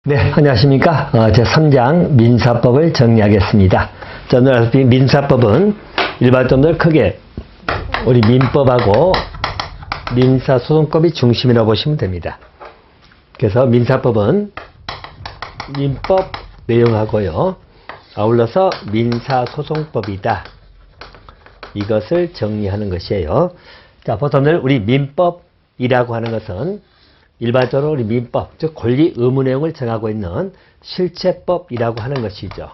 네, 안녕하십니까. 제3장 민사법을 정리하겠습니다. 자, 오늘 민사법은 일반적으로 크게 우리 민법하고 민사소송법이 중심이라고 보시면 됩니다. 그래서 민사법은 민법 내용하고요, 아울러서 민사소송법이다. 이것을 정리하는 것이에요. 자, 보통들 우리 민법이라고 하는 것은 일반적으로 우리 민법, 즉 권리 의무 내용을 정하고 있는 실체법이라고 하는 것이죠.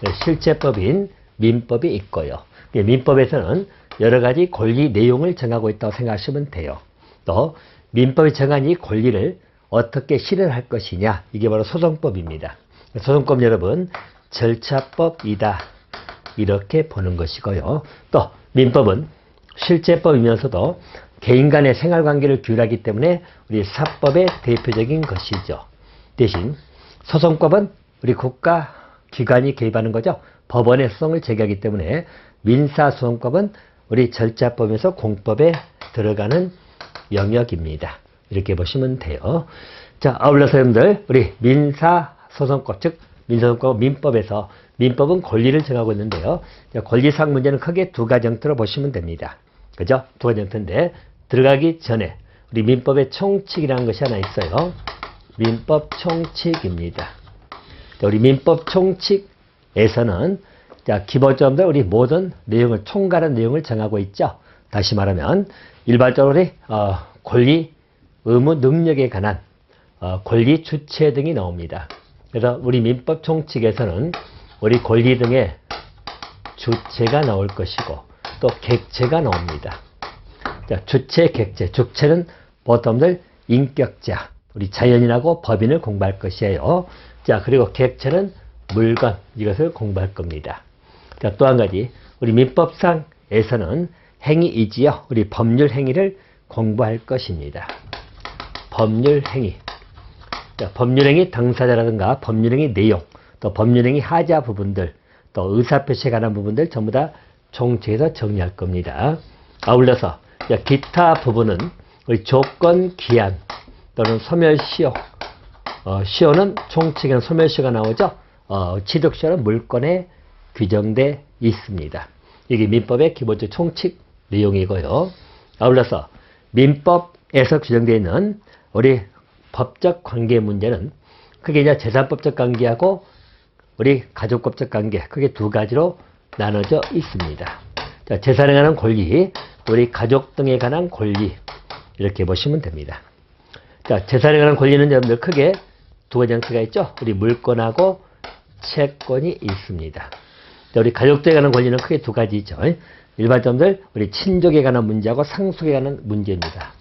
네, 실체법인 민법이 있고요. 민법에서는 여러 가지 권리 내용을 정하고 있다고 생각하시면 돼요. 또 민법이 정한 이 권리를 어떻게 실현할 것이냐, 이게 바로 소송법입니다. 소송법 여러분, 절차법이다, 이렇게 보는 것이고요. 또 민법은 실체법이면서도 개인 간의 생활관계를 규율하기 때문에 우리 사법의 대표적인 것이죠. 대신 소송법은 우리 국가 기관이 개입하는 거죠. 법원의 소송을 제기하기 때문에 민사소송법은 우리 절차법에서 공법에 들어가는 영역입니다. 이렇게 보시면 돼요. 자, 아울러서 여러분들 우리 민사소송법, 즉 민사소송법 민법에서 민법은 권리를 정하고 있는데요. 권리상 문제는 크게 두 가지 형태로 보시면 됩니다. 그죠? 두 가지 형태인데 들어가기 전에 우리 민법의 총칙이라는 것이 하나 있어요. 민법 총칙입니다. 우리 민법 총칙에서는 자, 기본적으로 우리 모든 내용을 총괄한 내용을 정하고 있죠. 다시 말하면 일반적으로 우리 권리, 의무, 능력에 관한 권리 주체 등이 나옵니다. 그래서 우리 민법 총칙에서는 우리 권리 등의 주체가 나올 것이고 또 객체가 나옵니다. 자, 주체, 객체. 주체는 보통들 인격자, 우리 자연인하고 법인을 공부할 것이에요. 자, 그리고 객체는 물건, 이것을 공부할 겁니다. 자, 또 한 가지, 우리 민법상에서는 행위이지요. 우리 법률 행위를 공부할 것입니다. 법률 행위. 자, 법률 행위 당사자라든가 법률 행위 내용, 또 법률 행위 하자 부분들, 또 의사표시에 관한 부분들 전부 다 총칙에서 정리할 겁니다. 아울러서 기타 부분은 우리 조건, 기한 또는 소멸시효, 시효는 총칙에는 소멸시효가 나오죠. 취득시효는 물권에 규정되어 있습니다. 이게 민법의 기본적 총칙 내용이고요. 아울러서 민법에서 규정되어 있는 우리 법적 관계 문제는 크게 이제 재산법적 관계하고 우리 가족법적 관계, 크게 두 가지로 나눠져 있습니다. 자, 재산에 관한 권리, 우리 가족 등에 관한 권리, 이렇게 보시면 됩니다. 자, 재산에 관한 권리는 여러분들 크게 두 가지 형태가 있죠. 우리 물권하고 채권이 있습니다. 자, 우리 가족 등에 관한 권리는 크게 두 가지죠. 일반적으로 우리 친족에 관한 문제하고 상속에 관한 문제입니다.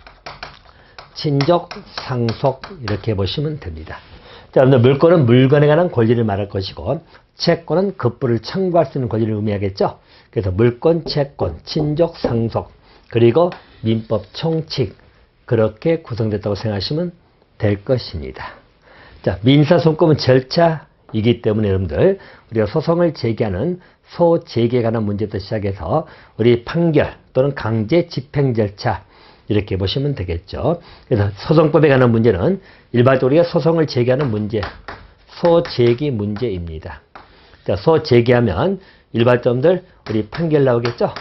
친족, 상속, 이렇게 보시면 됩니다. 자, 여러분들 물권은 물건에 관한 권리를 말할 것이고 채권은 급부를 청구할 수 있는 권리를 의미하겠죠. 그래서 물권, 채권, 친족, 상속, 그리고 민법 총칙, 그렇게 구성됐다고 생각하시면 될 것입니다. 자, 민사소송법은 절차이기 때문에 여러분들 우리가 소송을 제기하는 소제기에 관한 문제부터 시작해서 우리 판결 또는 강제 집행 절차, 이렇게 보시면 되겠죠. 그래서 소송법에 관한 문제는 일반적으로 우리가 소송을 제기하는 문제, 소제기 문제입니다. 자, 소제기하면 일반적으로 우리 판결 나오겠죠?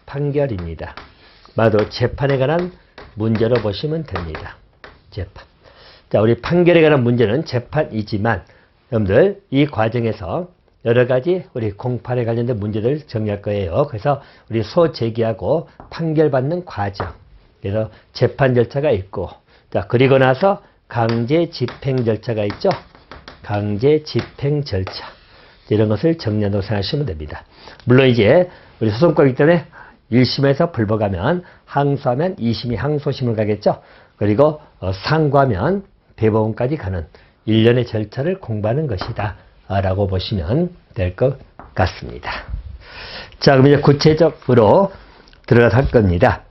판결입니다. 말로 재판에 관한 문제로 보시면 됩니다. 재판. 자, 우리 판결에 관한 문제는 재판이지만 여러분들 이 과정에서 여러 가지 우리 공판에 관련된 문제들 정리할 거예요. 그래서 우리 소제기하고 판결받는 과정, 그래서 재판 절차가 있고, 자, 그리고 나서 강제 집행 절차가 있죠. 강제 집행 절차, 이런 것을 정리한다고 생각하시면 됩니다. 물론 이제 우리 소송법이기 때문에 1심에서 불복하면 항소하면 2심이 항소심을 가겠죠. 그리고 상고하면 대법원까지 가는 일련의 절차를 공부하는 것이다 라고 보시면 될 것 같습니다. 자, 그럼 이제 구체적으로 들어가서 할 겁니다.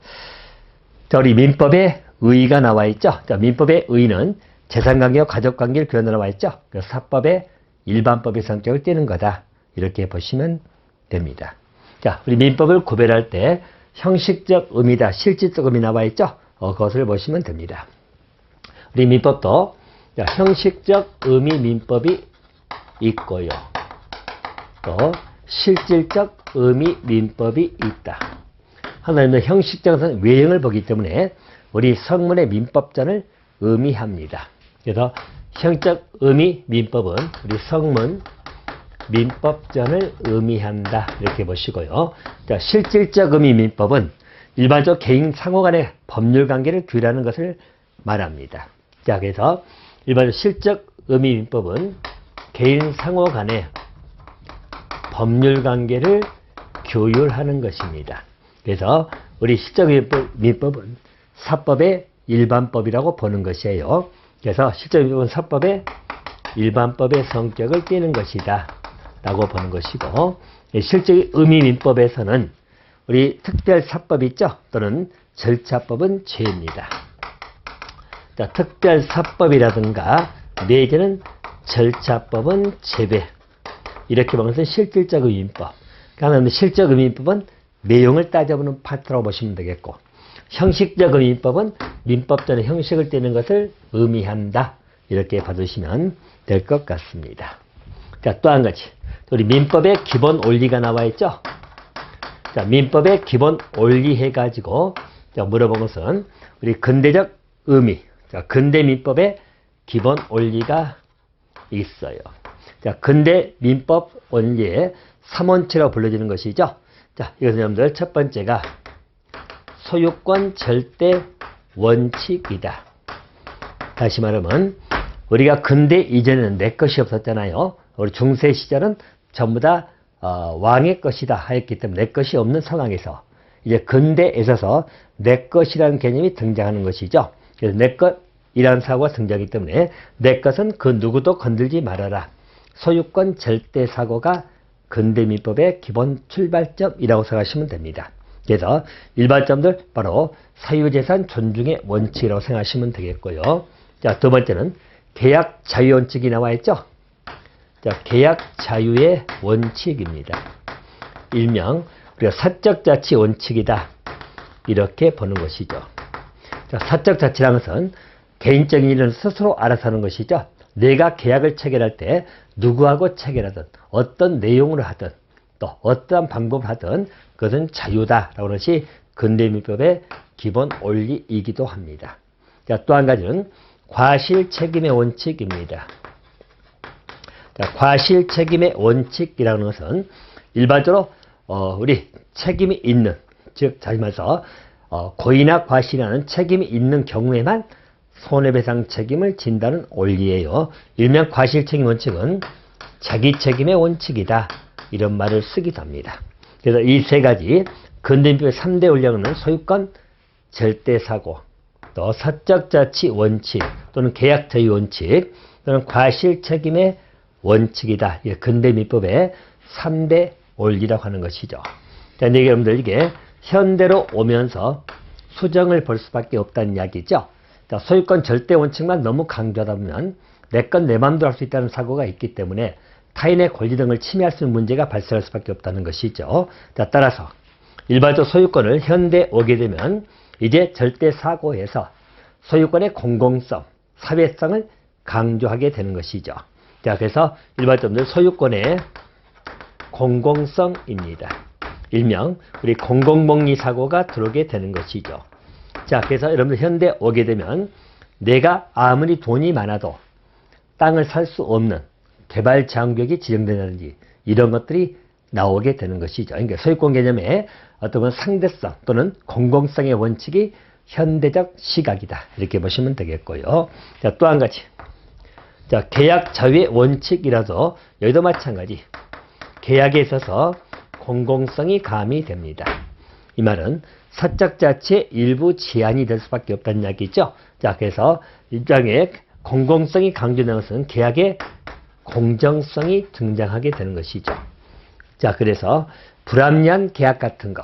자, 우리 민법에 의의가 나와 있죠. 자, 민법의 의의는 재산관계와 가족관계를 규정하여 나와 있죠. 사법의 일반법의 성격을 띠는 거다, 이렇게 보시면 됩니다. 자, 우리 민법을 구별할 때 형식적 의미다, 실질적 의미 나와 있죠. 그것을 보시면 됩니다. 우리 민법도 자, 형식적 의미 민법이 있고요. 또 실질적 의미 민법이 있다. 하나는 형식적은 외형을 보기 때문에 우리 성문의 민법전을 의미합니다. 그래서 형적 의미 민법은 우리 성문 민법전을 의미한다. 이렇게 보시고요. 자, 실질적 의미 민법은 일반적 개인 상호 간의 법률 관계를 규율하는 것을 말합니다. 자, 그래서 일반적 실적 의미 민법은 개인 상호 간의 법률 관계를 규율하는 것입니다. 그래서 우리 실적 민법은 사법의 일반법이라고 보는 것이에요. 그래서 실적 민법은 사법의 일반법의 성격을 띠는 것이다 라고 보는 것이고, 실적 의미 민법에서는 우리 특별 사법 있죠? 또는 절차법은 죄입니다. 자, 특별 사법이라든가 내지는 절차법은 제배, 이렇게 보는 것은 실질적 의미법. 그러니까 실적 의미법은 내용을 따져보는 파트라고 보시면 되겠고, 형식적 의미법은 민법전의 형식을 띠는 것을 의미한다. 이렇게 봐두시면 될 것 같습니다. 자, 또 한 가지. 우리 민법의 기본 원리가 나와 있죠? 자, 민법의 기본 원리 해가지고 물어본 것은 우리 근대적 의미. 자, 근대 민법의 기본 원리가 있어요. 자, 근대 민법 원리의 3원칙이라고 불러지는 것이죠. 자, 이것은 여러분들 첫 번째가 소유권 절대 원칙이다. 다시 말하면 우리가 근대 이전에는 내 것이 없었잖아요. 우리 중세 시절은 전부 다 왕의 것이다 하였기 때문에 내 것이 없는 상황에서 이제 근대에 있어서 내 것이라는 개념이 등장하는 것이죠. 그래서 내 것이라는 사고가 등장하기 때문에 내 것은 그 누구도 건들지 말아라. 소유권 절대 사고가 근대 민법의 기본 출발점이라고 생각하시면 됩니다. 그래서 일반점들 바로 사유재산 존중의 원칙이라고 생각하시면 되겠고요. 자, 두 번째는 계약 자유 원칙이 나와 있죠. 자, 계약 자유의 원칙입니다. 일명 우리가 사적 자치 원칙이다. 이렇게 보는 것이죠. 자, 사적 자치라는 것은 개인적인 일은 스스로 알아서 하는 것이죠. 내가 계약을 체결할 때 누구하고 체결하든 어떤 내용으로 하든 또 어떠한 방법을 하든 그것은 자유다라고 하는 것이 근대민법의 기본 원리이기도 합니다. 자, 또 한 가지는 과실책임의 원칙입니다. 자, 과실책임의 원칙이라는 것은 일반적으로 우리 책임이 있는, 즉 다시 말해서 고의나 과실이라는 책임이 있는 경우에만 손해배상 책임을 진다는 원리예요. 일명 과실책임 원칙은 자기 책임의 원칙이다. 이런 말을 쓰기도 합니다. 그래서 이 세 가지 근대민법의 3대 원칙은 소유권 절대사고, 또 사적자치 원칙 또는 계약자유 원칙 또는 과실책임의 원칙이다. 이게 근대민법의 3대 원리라고 하는 것이죠. 자, 이제 여러분들 이게 현대로 오면서 수정을 볼 수밖에 없다는 이야기죠. 자, 소유권 절대 원칙만 너무 강조하다 보면 내 건 내 맘대로 할 수 있다는 사고가 있기 때문에 타인의 권리 등을 침해할 수 있는 문제가 발생할 수밖에 없다는 것이죠. 자, 따라서 일반적 소유권을 현대에 오게 되면 이제 절대 사고에서 소유권의 공공성, 사회성을 강조하게 되는 것이죠. 자, 그래서 일반적으로 소유권의 공공성입니다. 일명 우리 공공복리 사고가 들어오게 되는 것이죠. 자, 그래서 여러분들 현대에 오게 되면 내가 아무리 돈이 많아도 땅을 살 수 없는 개발 제한구역이 지정된다든지 이런 것들이 나오게 되는 것이죠. 그러니까 소유권 개념의 어떤 상대성 또는 공공성의 원칙이 현대적 시각이다. 이렇게 보시면 되겠고요. 자, 또 한 가지. 자, 계약 자유의 원칙이라도 여기도 마찬가지. 계약에 있어서 공공성이 가미됩니다. 이 말은 사적 자치의 일부 제한이 될 수밖에 없다는 이야기죠. 자, 그래서 일종의 공공성이 강조되는 것은 계약의 공정성이 등장하게 되는 것이죠. 자, 그래서 불합리한 계약 같은 거,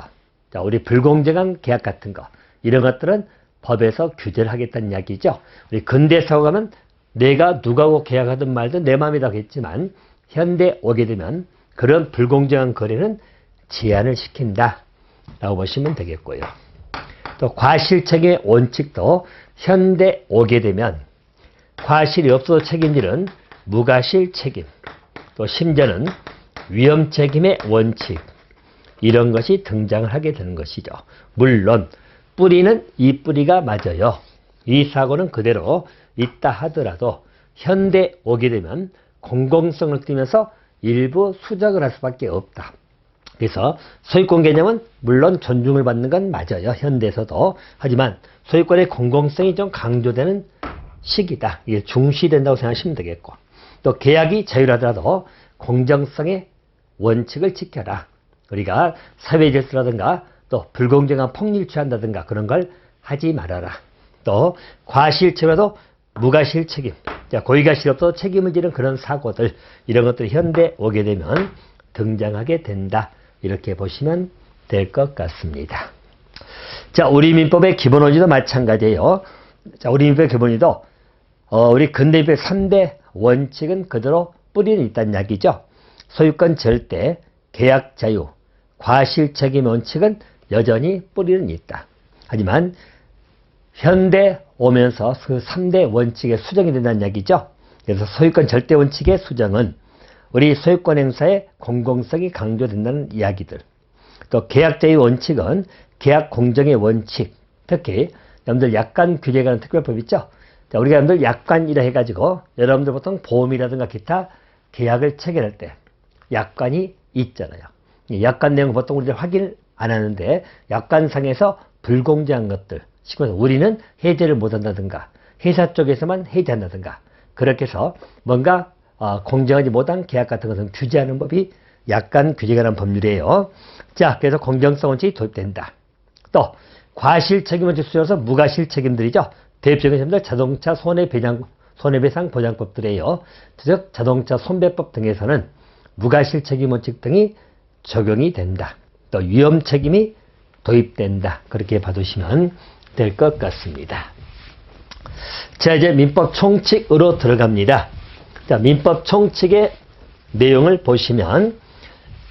자, 우리 불공정한 계약 같은 거, 이런 것들은 법에서 규제를 하겠다는 이야기죠. 우리 근대사고 가면 내가 누구하고 계약하든 말든 내 마음이라고 했지만 현대에 오게 되면 그런 불공정한 거래는 제한을 시킨다 라고 보시면 되겠고요. 또 과실책임의 원칙도 현대에 오게 되면 과실이 없어도 책임질은 무과실 책임, 또 심지어는 위험 책임의 원칙, 이런 것이 등장을 하게 되는 것이죠. 물론 뿌리는 이 뿌리가 맞아요. 이 사고는 그대로 있다 하더라도 현대 오게 되면 공공성을 띠면서 일부 수정을 할 수밖에 없다. 그래서 소유권 개념은 물론 존중을 받는 건 맞아요. 현대에서도. 하지만 소유권의 공공성이 좀 강조되는 시기다. 이게 중시된다고 생각하시면 되겠고, 또 계약이 자율하더라도 공정성의 원칙을 지켜라. 우리가 사회 질서라든가 또 불공정한 폭리를 취한다든가 그런 걸 하지 말아라. 또 과실책임에도 무과실 책임, 고의가 없어도 책임을 지는 그런 사고들, 이런 것들이 현대에 오게 되면 등장하게 된다. 이렇게 보시면 될 것 같습니다. 자, 우리 민법의 기본 원리도 마찬가지예요. 자, 우리 민법의 기본 원리도 우리 근대민법의 3대 원칙은 그대로 뿌리는 있다는 이야기죠. 소유권 절대, 계약 자유, 과실 책임 원칙은 여전히 뿌리는 있다. 하지만 현대 오면서 그 3대 원칙의 수정이 된다는 이야기죠. 그래서 소유권 절대 원칙의 수정은 우리 소유권 행사의 공공성이 강조된다는 이야기들, 또 계약 자유 원칙은 계약 공정의 원칙, 특히 여러분들 약관 규제에 관한 특별법 있죠. 자, 우리가 여러분들 약관이라 해가지고 여러분들 보통 보험이라든가 기타 계약을 체결할 때 약관이 있잖아요. 이 약관 내용은 보통 우리가 확인을 안 하는데 약관상에서 불공정한 것들, 우리는 해제를 못한다든가 회사 쪽에서만 해제한다든가 그렇게 해서 뭔가 공정하지 못한 계약 같은 것은 규제하는 법이 약관 규제에 관한 법률이에요. 자, 그래서 공정성 원칙이 도입된다. 또 과실 책임 원칙 수정해서 무과실 책임들이죠. 대표적인 점들 자동차 손해배상 보장법들이에요. 즉 자동차 손배법 등에서는 무과실 책임 원칙 등이 적용이 된다. 또 위험 책임이 도입된다. 그렇게 봐두시면 될 것 같습니다. 자, 이제 민법 총칙으로 들어갑니다. 자, 민법 총칙의 내용을 보시면,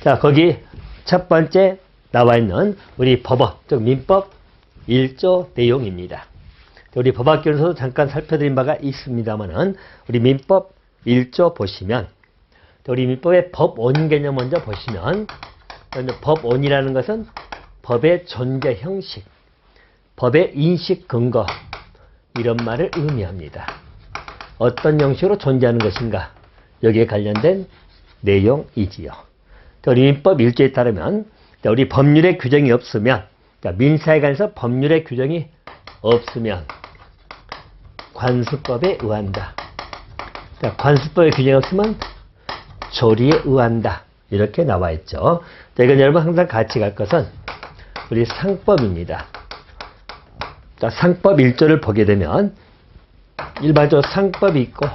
자, 거기 첫 번째 나와 있는 우리 법원, 즉 민법 1조 내용입니다. 우리 법학교에서도 잠깐 살펴드린 바가 있습니다만은 우리 민법 1조 보시면, 우리 민법의 법원 개념 먼저 보시면, 법원이라는 것은 법의 존재 형식, 법의 인식 근거, 이런 말을 의미합니다. 어떤 형식으로 존재하는 것인가, 여기에 관련된 내용이지요. 우리 민법 1조에 따르면 우리 법률의 규정이 없으면, 민사에 관해서 법률의 규정이 없으면 관습법에 의한다. 관습법의 규정이 없으면 조리에 의한다. 이렇게 나와 있죠. 이건 여러분 항상 같이 갈 것은 우리 상법입니다. 자, 상법 1조를 보게 되면 일반적으로 상법이 있고,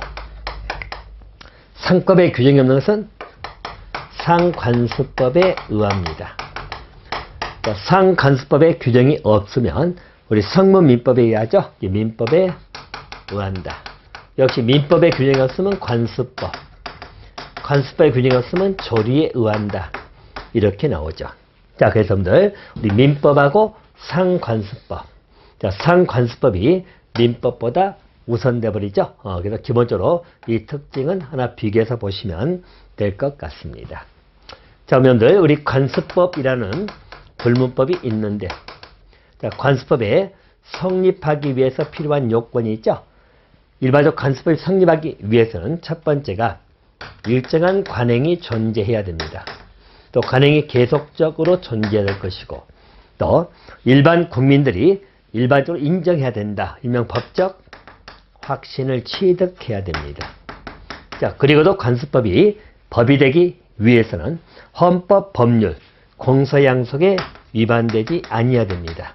상법의 규정이 없는 것은 상관습법에 의합니다. 자, 상관습법의 규정이 없으면 우리 성문민법에 의하죠. 민법에 의한다. 역시 민법의 규정이 없으면 관습법, 관습법의 규정이 없으면 조리에 의한다. 이렇게 나오죠. 자, 그래서 여러분들 우리 민법하고 상관습법, 자, 상관습법이 민법보다 우선돼 버리죠. 그래서 기본적으로 이 특징은 하나 비교해서 보시면 될 것 같습니다. 자, 그러면 우리 관습법이라는 불문법이 있는데, 자, 관습법에 성립하기 위해서 필요한 요건이 있죠. 일반적 관습법이 성립하기 위해서는 첫 번째가 일정한 관행이 존재해야 됩니다. 또 관행이 계속적으로 존재해야 될 것이고, 또 일반 국민들이 일반적으로 인정해야 된다. 일명 법적 확신을 취득해야 됩니다. 자, 그리고도 관습법이 법이 되기 위해서는 헌법 법률 공서양속에 위반되지 아니해야 됩니다.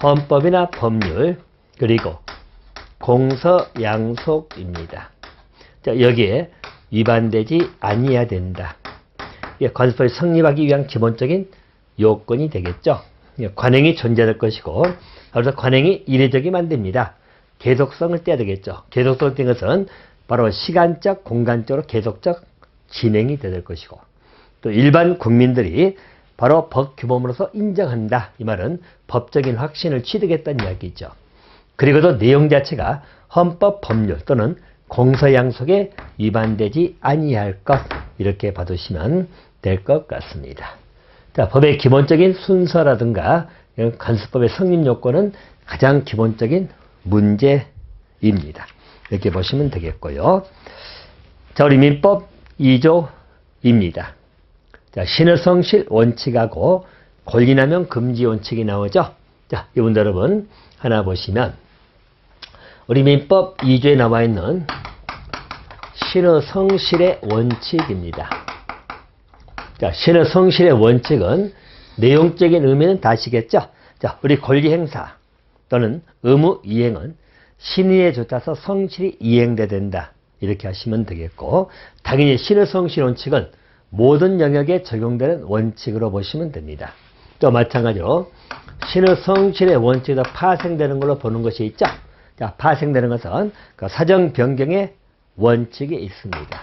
헌법이나 법률 그리고 공서양속입니다. 자, 여기에 위반되지 아니해야 된다. 관습법이 성립하기 위한 기본적인 요건이 되겠죠. 관행이 존재할 것이고, 그래서 관행이 이례적이면 안 됩니다. 계속성을 떼야 되겠죠. 계속성을 뗀 것은 바로 시간적, 공간적으로 계속적 진행이 될 것이고, 또 일반 국민들이 바로 법 규범으로서 인정한다. 이 말은 법적인 확신을 취득했다는 이야기죠. 그리고도 내용 자체가 헌법 법률 또는 공서양속에 위반되지 아니할 것, 이렇게 봐두시면 될 것 같습니다. 자, 법의 기본적인 순서라든가 간수법의 성립 요건은 가장 기본적인 문제입니다. 이렇게 보시면 되겠고요. 자, 우리 민법 2조입니다. 자, 신의성실 원칙하고 권리남용 금지 원칙이 나오죠. 자, 이분들 여러분 하나 보시면 우리 민법 2조에 나와 있는 신의성실의 원칙입니다. 자, 신의성실의 원칙은 내용적인 의미는 다 아시겠죠? 자, 우리 권리 행사 또는 의무 이행은 신의에 쫓아서 성실히 이행돼야 된다. 이렇게 하시면 되겠고, 당연히 신의성실 원칙은 모든 영역에 적용되는 원칙으로 보시면 됩니다. 또 마찬가지로 신의성실의 원칙에서 파생되는 걸로 보는 것이 있죠. 자, 파생되는 것은 그 사정 변경의 원칙이 있습니다.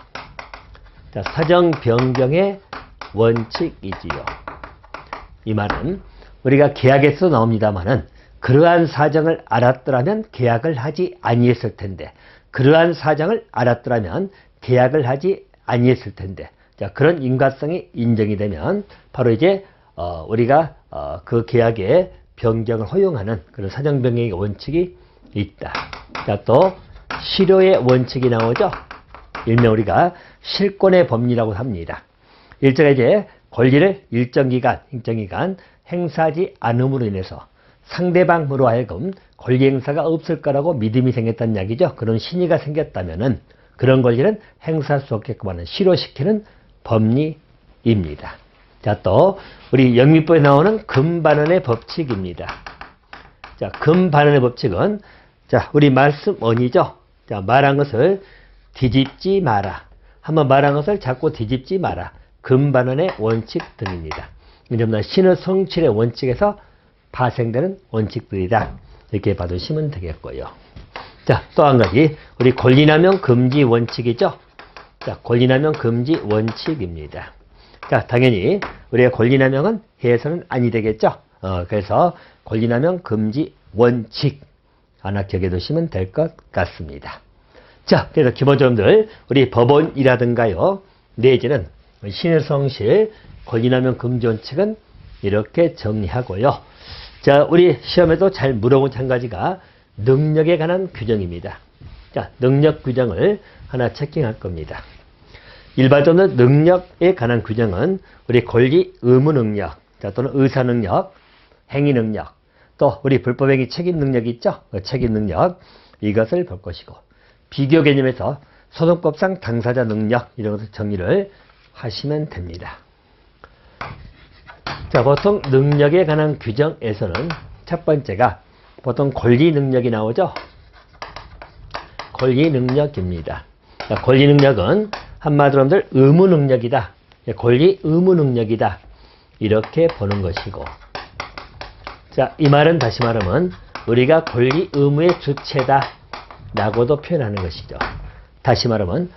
자, 사정 변경의 원칙이지요. 이 말은 우리가 계약에서 나옵니다만은 그러한 사정을 알았더라면 계약을 하지 아니했을 텐데, 그러한 사정을 알았더라면 계약을 하지 아니했을 텐데, 자, 그런 인과성이 인정이 되면 바로 이제 우리가 그 계약의 변경을 허용하는 그런 사정 변경의 원칙이 있다. 자, 또 실효의 원칙이 나오죠. 일명 우리가 실권의 법리라고 합니다. 일정에 이제 권리를 일정 기간 행사하지 않음으로 인해서 상대방으로 하여금 권리 행사가 없을 거라고 믿음이 생겼다는 이야기죠. 그런 신의가 생겼다면은 그런 권리는 행사할 수 없게끔 하는 실효시키는 법리입니다. 자, 또 우리 영미법에 나오는 금반원의 법칙입니다. 자, 금반원의 법칙은 자, 우리 말씀 언이죠. 자, 말한 것을 뒤집지 마라. 한번 말한 것을 자꾸 뒤집지 마라. 금반원의 원칙 등입니다. 이름은 신의성실의 원칙에서 파생되는 원칙들이다. 이렇게 봐두시면 되겠고요. 자, 또 한 가지 우리 권리남용 금지 원칙이죠. 자, 권리남용 금지 원칙입니다. 자, 당연히 우리가 권리남용은 해서는 아니 되겠죠. 그래서 권리남용 금지 원칙 하나 기억해 두시면 될 것 같습니다. 자, 그래서 기본적으로 우리 법원이라든가요, 내지는 신의성실 권리남용 금지 원칙은 이렇게 정리하고요. 자, 우리 시험에도 잘 물어본 한 가지가 능력에 관한 규정입니다. 자, 능력 규정을 하나 체킹할 겁니다. 일반적으로 능력에 관한 규정은 우리 권리 의무 능력, 자, 또는 의사 능력, 행위 능력, 또 우리 불법행위 책임 능력이 있죠. 그 책임 능력, 이것을 볼 것이고, 비교 개념에서 소송법상 당사자 능력, 이런 것을 정리를 하시면 됩니다. 자, 보통 능력에 관한 규정에서는 첫 번째가 보통 권리 능력이 나오죠. 권리 능력입니다. 자, 권리 능력은 한마디로 하면 의무 능력이다. 권리 의무 능력이다. 이렇게 보는 것이고, 자, 이 말은 다시 말하면 우리가 권리 의무의 주체다 라고도 표현하는 것이죠. 다시 말하면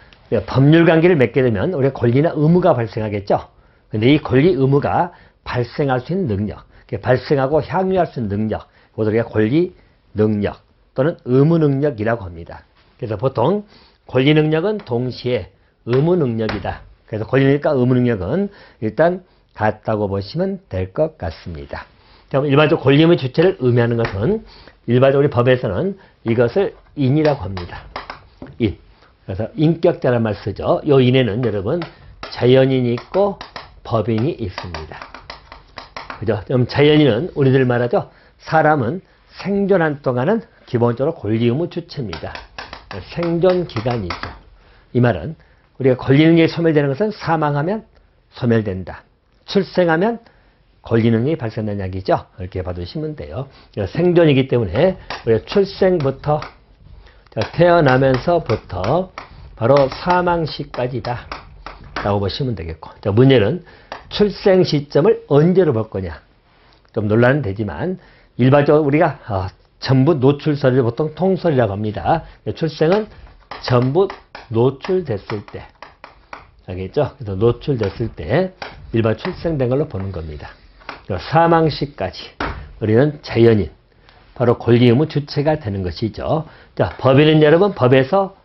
법률 관계를 맺게 되면 우리가 권리나 의무가 발생하겠죠. 근데 이 권리 의무가 발생할 수 있는 능력, 발생하고 향유할 수 있는 능력, 그것을 우리가 권리 능력 또는 의무 능력이라고 합니다. 그래서 보통 권리 능력은 동시에 의무 능력이다. 그래서 권리 능력과 의무 능력은 일단 같다고 보시면 될 것 같습니다. 일반적으로 권리 의무의 주체를 의미하는 것은 일반적으로 우리 법에서는 이것을 인이라고 합니다. 인. 그래서 인격자란 말 쓰죠. 이 인에는 여러분 자연인이 있고 법인이 있습니다. 그죠? 그럼 자연인은 우리들 말하죠. 사람은 생존한 동안은 기본적으로 권리 의무 주체입니다. 생존 기간이죠. 이 말은 우리가 권리 능력이 소멸되는 것은 사망하면 소멸된다. 출생하면 권리 능력이 발생한다는 이야기죠. 이렇게 봐두시면 돼요. 생존이기 때문에 우리가 출생부터 태어나면서부터 바로 사망 시까지다 라고 보시면 되겠고, 자, 문제는 출생 시점을 언제로 볼 거냐. 좀 논란은 되지만 일반적으로 우리가 전부 노출설을 보통 통설이라고 합니다. 출생은 전부 노출됐을 때, 알겠죠? 그래서 노출됐을 때 일반 출생된 걸로 보는 겁니다. 사망 시까지 우리는 자연인, 바로 권리 의무 주체가 되는 것이죠. 자, 법인은 여러분 법에서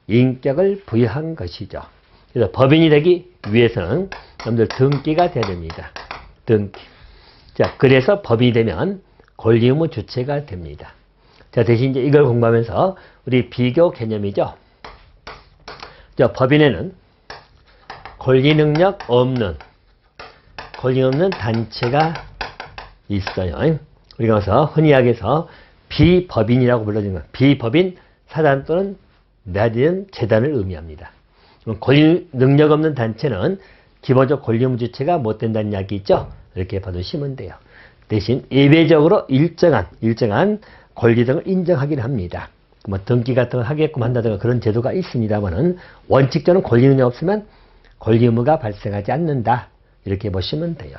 인격을 부여한 것이죠. 그래서 법인이 되기 위해서는 여러분들 등기가 돼야 됩니다. 등기. 자, 그래서 법인이 되면 권리 의무 주체가 됩니다. 자, 대신 이제 이걸 공부하면서 우리 비교 개념이죠. 자, 법인에는 권리 능력 없는 단체가 있어요. 우리가 그래서 흔히 이야기해서 비법인이라고 불러주는 것. 비법인 사단 또는 내지는 재단을 의미합니다. 권리 능력 없는 단체는 기본적 권리 의무 주체가 못 된다는 이야기 있죠. 이렇게 봐두시면 돼요. 대신 예외적으로 일정한 권리 등을 인정하기는 합니다. 뭐 등기 같은 걸 하게끔 한다든가 그런 제도가 있습니다만은 원칙적으로 권리 능력 없으면 권리 의무가 발생하지 않는다. 이렇게 보시면 돼요.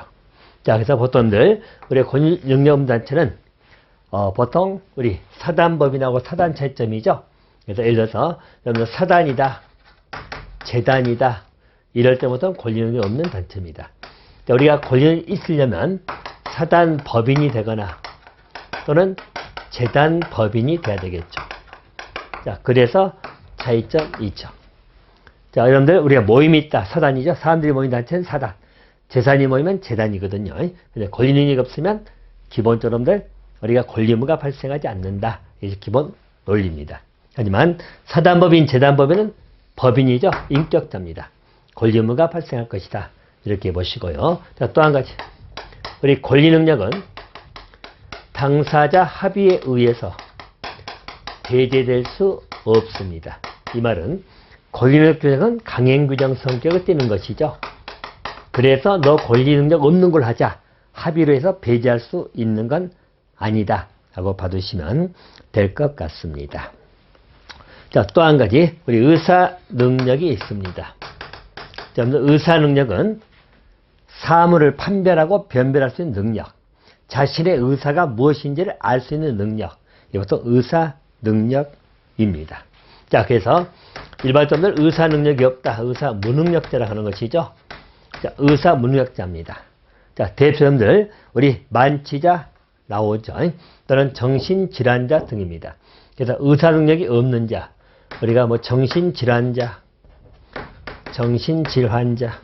자, 그래서 보통들 우리 권리 능력 없는 단체는 보통 우리 사단법인하고 사단 차이점이죠. 그래서 예를 들어서 사단이다, 재단이다 이럴 때부터 권리 능력이 없는 단체입니다. 자, 우리가 권리 능력이 있으려면 사단법인이 되거나 또는 재단법인이 돼야 되겠죠. 자, 그래서 차이점 있죠. 자, 여러분들 우리가 모임이 있다. 사단이죠. 사람들이 모인 단체는 사단. 재산이 모이면 재단이거든요. 근데 권리 능력이 없으면 기본적으로 우리가 권리 의무가 발생하지 않는다. 이게 기본 논리입니다. 하지만 사단법인, 재단법인은 법인이죠. 인격자입니다. 권리 의무가 발생할 것이다. 이렇게 보시고요. 자, 또 한 가지. 우리 권리 능력은 당사자 합의에 의해서 배제될 수 없습니다. 이 말은 권리 능력 규정은 강행 규정 성격을 띠는 것이죠. 그래서 너 권리 능력 없는 걸 하자. 합의로 해서 배제할 수 있는 건 아니다. 라고 봐두시면 될 것 같습니다. 자, 또 한 가지. 우리 의사 능력이 있습니다. 자, 의사 능력은 사물을 판별하고 변별할 수 있는 능력. 자신의 의사가 무엇인지를 알 수 있는 능력. 이것도 의사 능력입니다. 자, 그래서 일반적으로 의사 능력이 없다. 의사 무능력자라 하는 것이죠. 자, 의사 무능력자입니다. 자, 대표님들 우리 만취자 나오죠. 또는 정신질환자 등입니다. 그래서 의사 능력이 없는 자, 우리가 뭐 정신질환자, 정신질환자,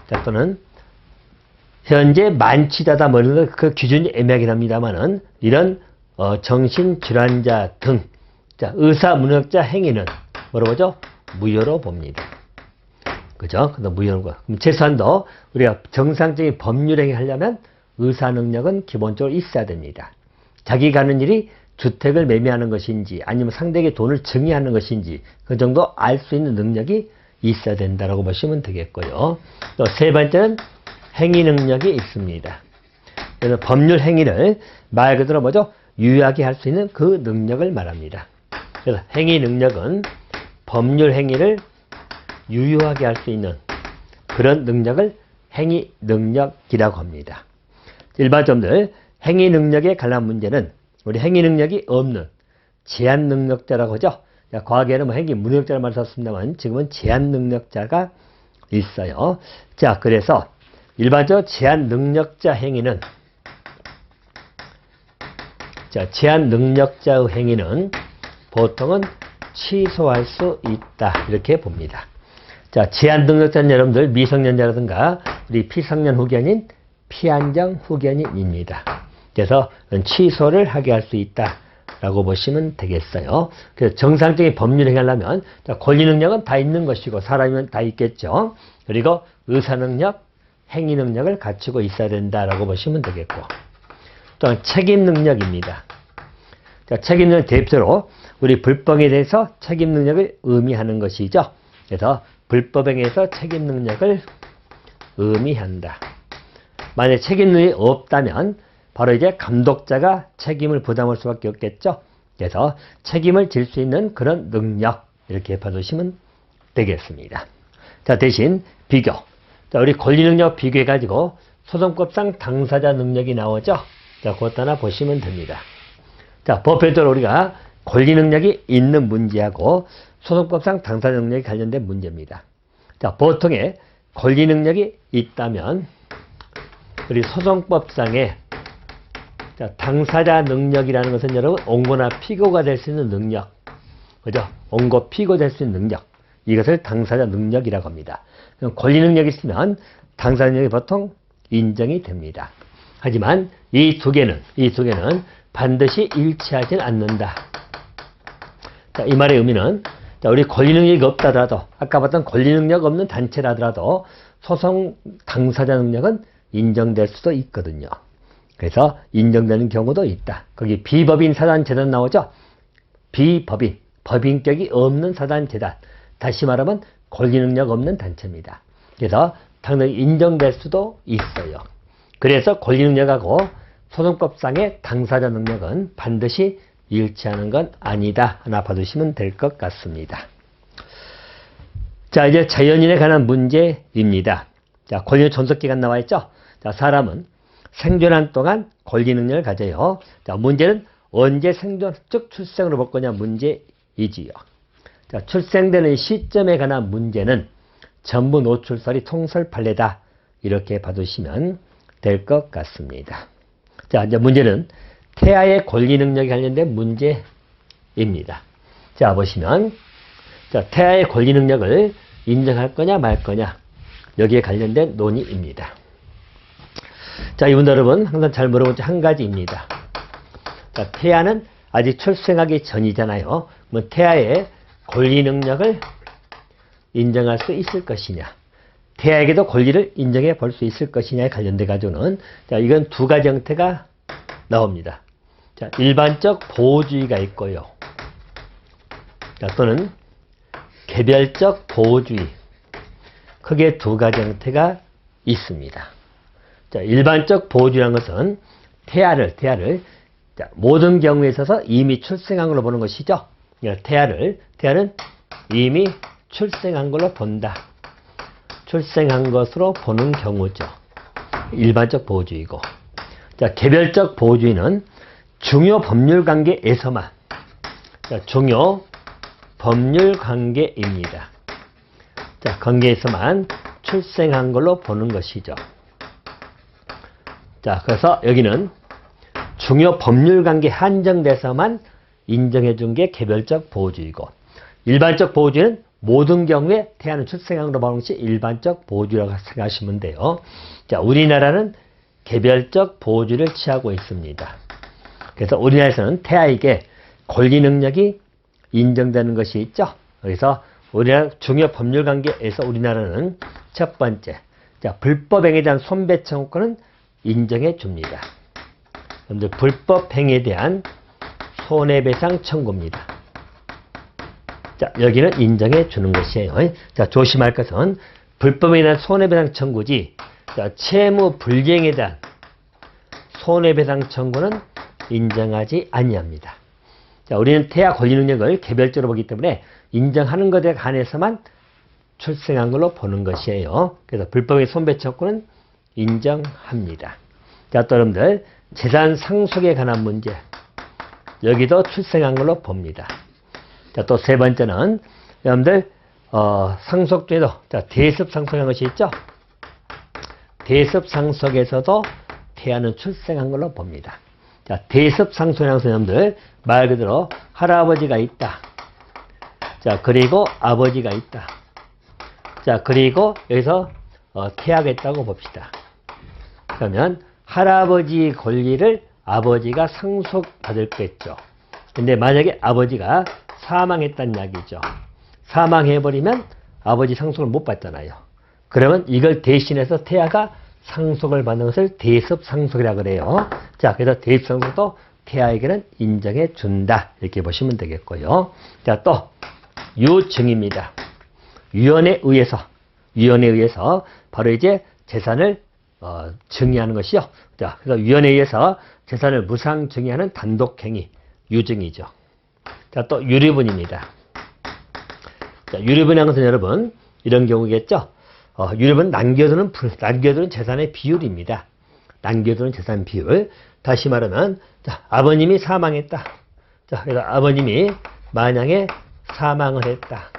자, 또는 현재 만취자다 뭐 이런 그 기준이 애매하긴 합니다만은 이런 정신질환자 등, 자, 의사 무능력자 행위는 뭐로 보죠? 무효로 봅니다. 그죠? 무효로 거. 그럼 최소한도 우리가 정상적인 법률 행위 하려면 의사 능력은 기본적으로 있어야 됩니다. 자기가 하는 일이 주택을 매매하는 것인지 아니면 상대에게 돈을 증여하는 것인지 그 정도 알 수 있는 능력이 있어야 된다라고 보시면 되겠고요. 또 세 번째는 행위 능력이 있습니다. 그래서 법률 행위를 말 그대로 뭐죠? 유효하게 할 수 있는 그 능력을 말합니다. 그래서 행위 능력은 법률 행위를 유효하게 할 수 있는 그런 능력을 행위 능력이라고 합니다. 일반적으로 행위 능력에 관한 문제는 우리 행위 능력이 없는 제한 능력자라고 하죠. 과거에는 뭐 행위 무능력자를 말 썼습니다만 지금은 제한 능력자가 있어요. 자, 그래서 일반적으로 제한 능력자 행위는 제한 능력자의 행위는 보통은 취소할 수 있다. 이렇게 봅니다. 자, 제한 능력자는 여러분들 미성년자라든가 우리 피성년 후견인, 피안정 후견인입니다. 그래서 취소를 하게 할 수 있다라고 보시면 되겠어요. 그래서 정상적인 법률 행위하려면 권리 능력은 다 있는 것이고 사람이면 다 있겠죠. 그리고 의사 능력, 행위 능력을 갖추고 있어야 된다라고 보시면 되겠고, 또한 책임 능력입니다. 자, 책임 능력 대표로 우리 불법에 대해서 책임 능력을 의미하는 것이죠. 그래서 불법행위에서 책임 능력을 의미한다. 만약에 책임 능력이 없다면 바로 이제 감독자가 책임을 부담할 수밖에 없겠죠. 그래서 책임을 질 수 있는 그런 능력 이렇게 봐두시면 되겠습니다. 자, 대신 비교. 자, 우리 권리 능력 비교해 가지고 소송법상 당사자 능력이 나오죠. 자, 그것 하나 보시면 됩니다. 자, 보편적으로 우리가 권리 능력이 있는 문제하고 소송법상 당사자 능력이 관련된 문제입니다. 자, 보통의 권리 능력이 있다면 우리 소송법상에 자, 당사자 능력이라는 것은 여러분, 온고나 피고가 될 수 있는 능력. 그죠? 온고, 피고 될 수 있는 능력. 이것을 당사자 능력이라고 합니다. 권리 능력이 있으면 당사자 능력이 보통 인정이 됩니다. 하지만 이 두 개는 반드시 일치하지 않는다. 자, 이 말의 의미는, 자, 우리 권리 능력이 없다더라도, 아까 봤던 권리 능력 없는 단체라더라도 소송 당사자 능력은 인정될 수도 있거든요. 그래서 인정되는 경우도 있다. 거기 비법인 사단재단 나오죠? 비법인, 법인격이 없는 사단재단. 다시 말하면 권리 능력 없는 단체입니다. 그래서 당연히 인정될 수도 있어요. 그래서 권리 능력하고 소송법상의 당사자 능력은 반드시 일치하는 건 아니다. 하나 봐두시면 될 것 같습니다. 자, 이제 자연인에 관한 문제입니다. 자, 권리 존속기간 나와 있죠? 자, 사람은 생존한 동안 권리 능력을 가져요. 자, 문제는 언제 생존, 즉 출생으로 볼 거냐 문제이지요. 자, 출생되는 시점에 관한 문제는 전부 노출설이 통설 판례다. 이렇게 봐두시면 될 것 같습니다. 자, 이제 문제는 태아의 권리 능력에 관련된 문제입니다. 자, 보시면, 자, 태아의 권리 능력을 인정할 거냐 말 거냐. 여기에 관련된 논의입니다. 자, 이분 여러분 항상 잘 물어본 한 가지입니다. 자, 태아는 아직 출생하기 전이잖아요. 뭐 태아의 권리 능력을 인정할 수 있을 것이냐. 태아에게도 권리를 인정해 볼 수 있을 것이냐에 관련돼 가지고는, 자, 이건 두 가지 형태가 나옵니다. 자, 일반적 보호주의가 있고요. 자, 또는 개별적 보호주의. 크게 두 가지 형태가 있습니다. 자, 일반적 보호주의라는 것은 태아를 자, 모든 경우에 있어서 이미 출생한 걸로 보는 것이죠. 태아는 이미 출생한 걸로 본다. 출생한 것으로 보는 경우죠. 일반적 보호주의고. 자, 개별적 보호주의는 중요 법률 관계에서만, 자, 중요 법률 관계입니다. 자, 관계에서만 출생한 걸로 보는 것이죠. 자, 그래서 여기는 중요 법률 관계 한정돼서만 인정해 준 게 개별적 보호주의고, 일반적 보호주의는 모든 경우에 태아는 출생한 걸로 보는 것이 일반적 보호주의라고 생각하시면 돼요. 자, 우리나라는 개별적 보호주의를 취하고 있습니다. 그래서 우리나라에서는 태아에게 권리 능력이 인정되는 것이 있죠. 그래서 우리나라 중요 법률 관계에서 우리나라는 첫 번째, 자, 불법행위에 대한 손배 청구권은 인정해 줍니다. 여러분들, 불법행위에 대한 손해배상 청구입니다. 자, 여기는 인정해 주는 것이에요. 자, 조심할 것은 불법에 대한 손해배상 청구지, 자, 채무 불이행에 대한 손해배상 청구는 인정하지 아니합니다. 자, 우리는 태아 권리 능력을 개별적으로 보기 때문에 인정하는 것에 관해서만 출생한 걸로 보는 것이에요. 그래서 불법의 손배 청구는 인정합니다. 자, 또 여러분들, 재산 상속에 관한 문제. 여기도 출생한 걸로 봅니다. 자, 또 세 번째는 여러분들 상속 중에도, 자, 대습 상속이라는 것이 있죠. 대습 상속에서도 태아는 출생한 걸로 봅니다. 자, 대습 상속이라는 것은 여러분들 말 그대로 할아버지가 있다. 자, 그리고 아버지가 있다. 자, 그리고 여기서 태아가 있다고 봅시다. 그러면 할아버지 권리를 아버지가 상속받을 거겠죠. 근데 만약에 아버지가 사망했다는 이야기죠. 사망해버리면 아버지 상속을 못 받잖아요. 그러면 이걸 대신해서 태아가 상속을 받는 것을 대습 상속이라고 그래요. 자, 그래서 대습 상속도 태아에게는 인정해 준다. 이렇게 보시면 되겠고요. 자, 또 유증입니다. 위원회에 의해서 바로 이제 재산을 증의하는 것이요. 자, 그래서 위원회에 의해서 재산을 무상 증의하는 단독행위, 유증이죠. 자, 또 유류분입니다. 자, 유류분이라는 것은 여러분 이런 경우겠죠. 유류분은 남겨두는 재산의 비율입니다. 남겨두는 재산 비율. 다시 말하면, 자, 아버님이 사망했다. 자, 그래서 아버님이 만약에 사망을 했다.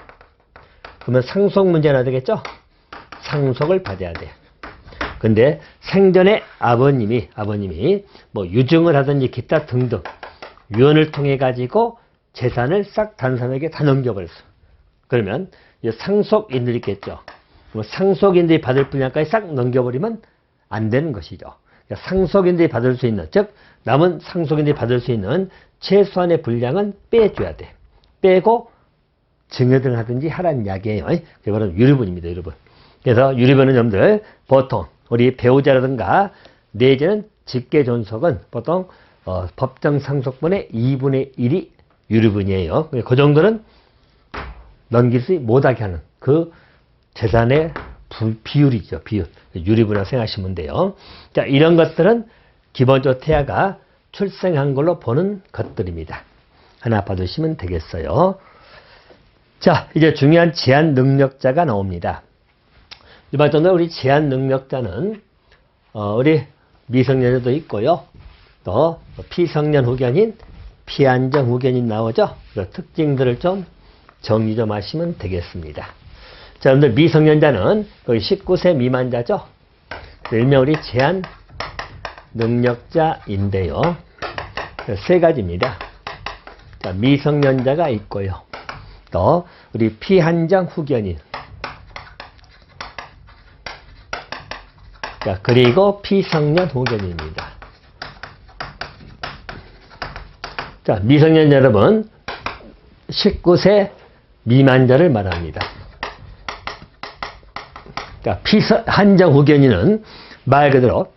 그러면 상속 문제나 되겠죠? 상속을 받아야 돼. 근데 생전에 아버님이 뭐 유증을 하든지 기타 등등 유언을 통해 가지고 재산을 싹 다른 사람에게 다 넘겨버렸어. 그러면 상속인들이 있겠죠. 상속인들이 받을 분량까지 싹 넘겨버리면 안 되는 것이죠. 그러니까 상속인들이 받을 수 있는, 즉 남은 상속인들이 받을 수 있는 최소한의 분량은 빼줘야 돼. 빼고 증여등을 하든지 하라는 이야기예요. 그게 바로 유류분입니다. 유류분. 그래서 유류분은 여러분들 보통 우리 배우자라든가 내지는 직계존속은 보통 법정 상속분의 2분의 1이 유류분이에요. 그 정도는 넘길 수 못하게 하는 그 재산의 비율이죠. 비율. 유류분이라고 생각하시면 돼요. 자, 이런 것들은 기본적으로 태아가 출생한 걸로 보는 것들입니다. 하나 봐두시면 되겠어요. 자, 이제 중요한 제한 능력자가 나옵니다. 일반적으로 우리 제한 능력자는 우리 미성년자도 있고요. 또 피성년 후견인, 피안정 후견인 나오죠. 그 특징들을 좀 정리 좀 하시면 되겠습니다. 자, 여러분들 미성년자는 거기 19세 미만자죠. 일명 우리 제한 능력자인데요. 세 가지입니다. 자, 미성년자가 있고요. 또 우리 피한정 후견인. 자, 그리고 피성년 후견인입니다. 자, 미성년 여러분 19세 미만자를 말합니다. 자, 피한정 후견인은 말 그대로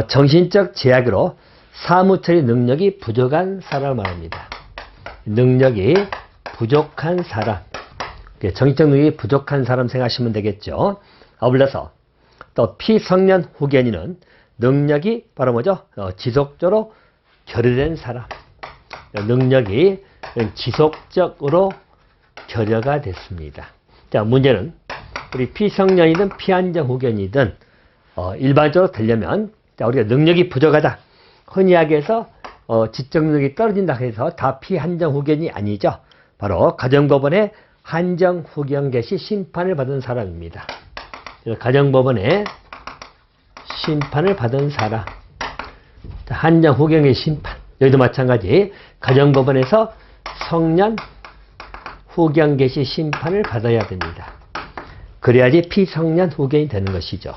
정신적 제약으로 사무처리 능력이 부족한 사람을 말합니다. 능력이 부족한 사람, 정신적 능력이 부족한 사람 생각하시면 되겠죠. 아울러서 또 피성년 후견인은 능력이 바로 뭐죠? 지속적으로 결여된 사람. 능력이 지속적으로 결여가 됐습니다. 자, 문제는 우리 피성년이든 피한정 후견이든 일반적으로 되려면 자, 우리가 능력이 부족하다. 흔히 하게해서 지적 능력이 떨어진다 해서 다 피한정 후견이 아니죠. 바로 가정법원의 한정 후견 개시 심판을 받은 사람입니다. 가정법원의 심판을 받은 사람. 한정 후견의 심판. 여기도 마찬가지. 가정법원에서 성년 후견 개시 심판을 받아야 됩니다. 그래야지 피성년 후견이 되는 것이죠.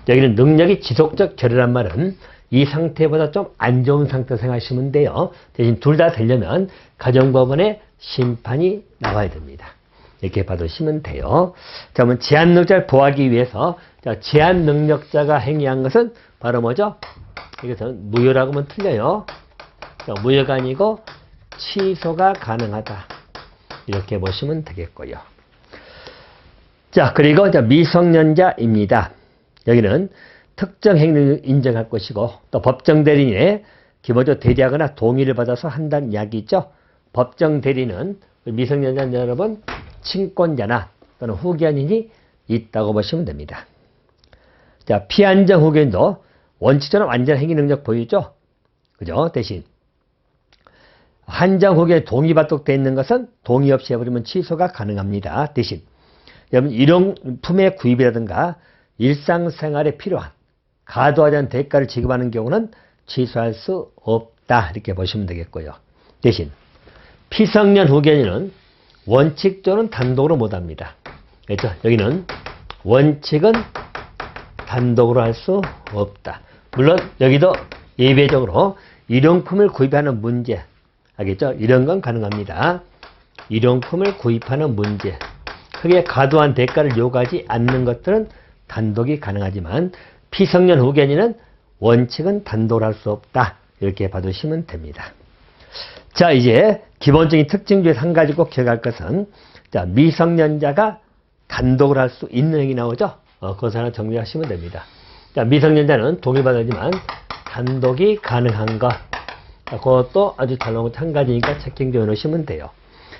여기는 능력이 지속적 결여란 말은 이 상태보다 좀 안 좋은 상태 생각하시면 돼요. 대신 둘 다 되려면 가정법원의 심판이 나와야 됩니다. 이렇게 받으시면 돼요. 자, 그러면 제한 능력자를 보호하기 위해서 제한 능력자가 행위한 것은 바로 뭐죠? 이것은 무효라고 하면 틀려요. 무효가 아니고 취소가 가능하다. 이렇게 보시면 되겠고요. 자, 그리고 미성년자입니다. 여기는 특정 행위를 인정할 것이고 또 법정 대리인의 기본적으로 대리하거나 동의를 받아서 한다는 이야기죠. 법정 대리는 미성년자 여러분 친권자나 또는 후견인이 있다고 보시면 됩니다. 자, 피한정 후견인도 원칙적으로 완전 행위 능력 보이죠. 그죠? 대신 한정 후견에 동의받도록 되어 있는 것은 동의 없이 해버리면 취소가 가능합니다. 대신 여러분 일용품의 구입이라든가 일상생활에 필요한 과도하지 않은 대가를 지급하는 경우는 취소할 수 없다. 이렇게 보시면 되겠고요. 대신 피성년 후견인은 원칙적으로는 단독으로 못합니다. 그렇죠? 여기는 원칙은 단독으로 할 수 없다. 물론 여기도 예외적으로 일용품을 구입하는 문제, 알겠죠? 이런 건 가능합니다. 일용품을 구입하는 문제, 크게 과도한 대가를 요구하지 않는 것들은 단독이 가능하지만 피성년 후견인은 원칙은 단독으로 할 수 없다. 이렇게 봐두시면 됩니다. 자, 이제 기본적인 특징 중에 한 가지 꼭 기억할 것은 자, 미성년자가 단독으로 할 수 있는 행위 나오죠? 그것을 하나 정리하시면 됩니다. 자, 미성년자는 동의받았지만 단독이 가능한 것. 자, 그것도 아주 잘 나온 것 한 가지니까 체킹 좀 해놓으시면 돼요.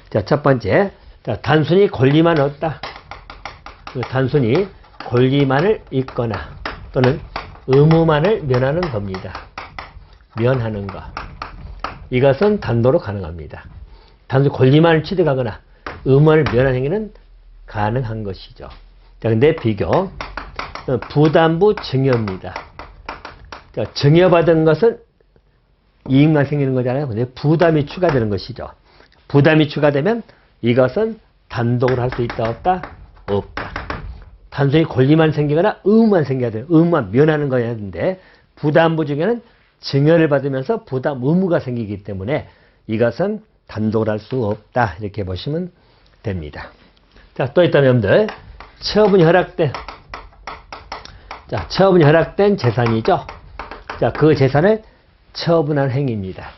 자, 첫 번째. 자, 단순히 권리만 얻다. 단순히 권리만을 잊거나 또는 의무만을 면하는 겁니다. 면하는 것. 이것은 단독으로 가능합니다. 단순히 권리만을 취득하거나 의무만을 면하는 행위는 가능한 것이죠. 자, 근데 비교 부담부 증여입니다. 자, 증여받은 것은 이익만 생기는 거잖아요. 근데 부담이 추가되는 것이죠. 부담이 추가되면 이것은 단독으로 할 수 있다 없다? 없다. 단순히 권리만 생기거나 의무만 생겨야 돼요. 의무만 면하는 거여야 하는데 부담부 중에는 증여를 받으면서 부담 의무가 생기기 때문에 이것은 단독으로 할 수 없다. 이렇게 보시면 됩니다. 자, 또 있다면 여러분들 처분이 허락된 처분이 허락된 재산이죠. 자, 그 재산을 처분한 행위입니다.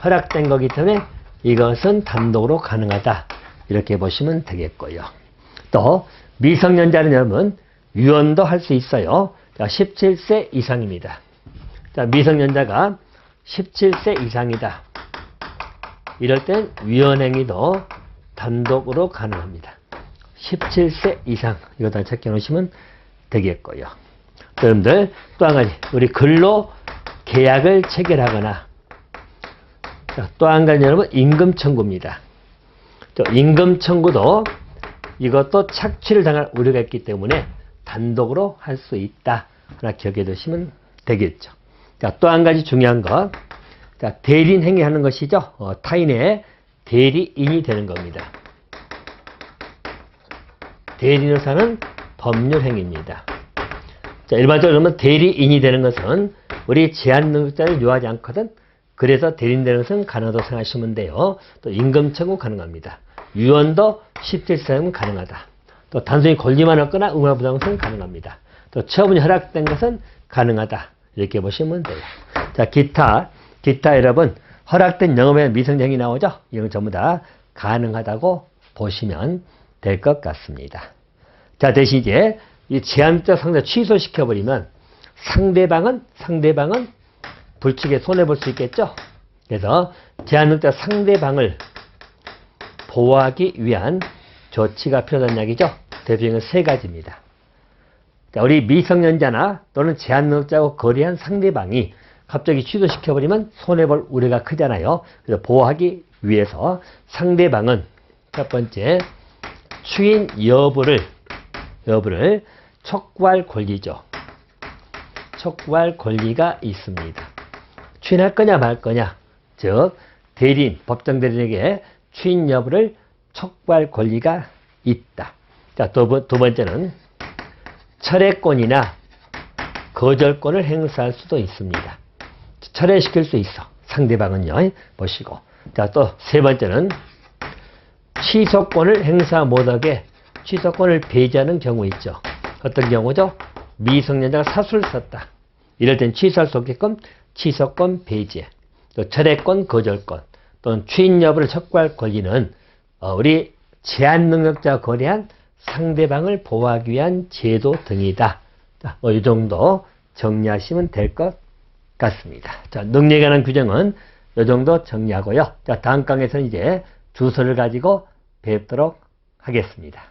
허락된 거기 때문에 이것은 단독으로 가능하다. 이렇게 보시면 되겠고요. 또 미성년자는 여러분 유언도 할 수 있어요. 자, 17세 이상입니다. 자, 미성년자가 17세 이상이다. 이럴 땐 위헌행위도 단독으로 가능합니다. 17세 이상 이거 다 체크해 놓으시면 되겠고요. 여러분들 또 한 가지 우리 근로 계약을 체결하거나 또 한 가지 여러분 임금 청구입니다. 또 임금 청구도 이것도 착취를 당할 우려가 있기 때문에 단독으로 할 수 있다. 하나 기억해 두시면 되겠죠. 자, 또 한 가지 중요한 것. 자, 대리인 행위하는 것이죠. 타인의 대리인이 되는 겁니다. 대리인으로서는 법률 행위입니다. 자, 일반적으로 그러면 대리인이 되는 것은 우리 제한 능력자를 요하지 않거든. 그래서 대리인 되는 것은 가능하다고 생각하시면 돼요. 또 임금 청구 가능합니다. 유언도 17세면 가능하다. 또 단순히 권리만 얻거나 의무나 부담한 것은 가능합니다. 또 처분이 허락된 것은 가능하다. 이렇게 보시면 돼요. 자, 기타 여러분 허락된 영업에 미성년이 나오죠. 이건 전부 다 가능하다고 보시면 될 것 같습니다. 자, 대신 이제 이 제한적 상대 취소시켜버리면 상대방은 불측에 손해볼 수 있겠죠. 그래서 제한적 상대방을 보호하기 위한 조치가 필요하다는 이야기죠. 대표적인 세 가지입니다. 자, 우리 미성년자나 또는 제한능력자하고 거래한 상대방이 갑자기 취소시켜버리면 손해볼 우려가 크잖아요. 그래서 보호하기 위해서 상대방은 첫 번째 추인 여부를 촉구할 권리죠. 촉구할 권리가 있습니다. 추인할 거냐 말 거냐, 즉 대리인, 법정 대리인에게 추인 여부를 촉구할 권리가 있다. 자, 두 번째는 철회권이나 거절권을 행사할 수도 있습니다. 철회시킬 수 있어. 상대방은요. 보시고. 자, 또 세 번째는 취소권을 행사 못하게 취소권을 배제하는 경우 있죠. 어떤 경우죠? 미성년자가 사수를 썼다. 이럴 땐 취소할 수 없게끔 취소권 배제, 또 철회권, 거절권, 또는 추인 여부를 촉구할 권리는 우리 제한 능력자와 거래한 상대방을 보호하기 위한 제도 등이다. 자, 이 정도 정리하시면 될 것 같습니다. 자, 능력에 관한 규정은 이 정도 정리하고요. 자, 다음 강에서는 이제 주소를 가지고 뵙도록 하겠습니다.